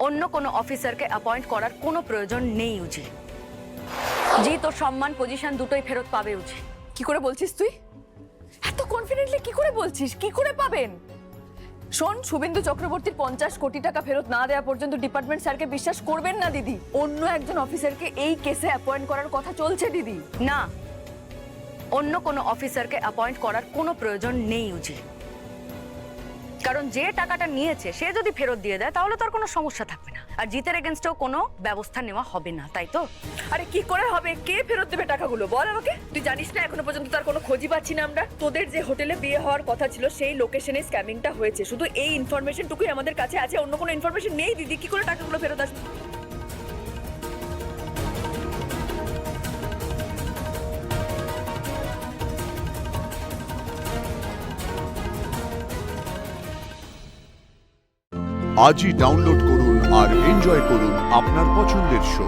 অন্য কোনো অফিসারকে অ্যাপয়েন্ট করার কোনো প্রয়োজন নেই উজি। জি তোর সম্মান পজিশন দুটোই ফেরত পাবে উজি। কি করে বলছিস তুই? এত কনফিডেন্টলি কি করে বলছিস? কি করে পাবেন? শোন, শুভেন্দু চক্রবর্তীর 50 কোটি টাকা ফেরত না দেওয়া পর্যন্ত ডিপার্টমেন্ট স্যারকে বিশ্বাস করবেন না দিদি। অন্য একজন অফিসারকে এই কেসে অ্যাপয়েন্ট করার কথা চলছে দিদি। না, অন্য কোনো অফিসারকে অ্যাপয়েন্ট করার কোনো প্রয়োজন নেই উজি। কারণ যে টাকাটা নিয়েছে সে যদি ফেরত দিয়ে দেয় তাহলে তার কোনো সমস্যা থাকবে না, আর জিতের এগেনস্টেও কোনো ব্যবস্থা নেওয়া হবে না, তাই তো? আরে কি করে হবে? কে ফেরত দেবে টাকাগুলো বল আমাকে। তুই জানিস না এখনো পর্যন্ত তার কোনো খোঁজই পাচ্ছি না আমরা। তোদের যে হোটেলে বিয়ে হওয়ার কথা ছিল সেই লোকেশনে স্ক্যামিংটা হয়েছে, শুধু এই ইনফরমেশনটুকুই আমাদের কাছে আছে, অন্য কোনো ইনফরমেশন নেই দিদি। কি করে টাকাগুলো ফেরত আসবে? আজই ডাউনলোড করুন আর এনজয় করুন আপনার পছন্দের শো।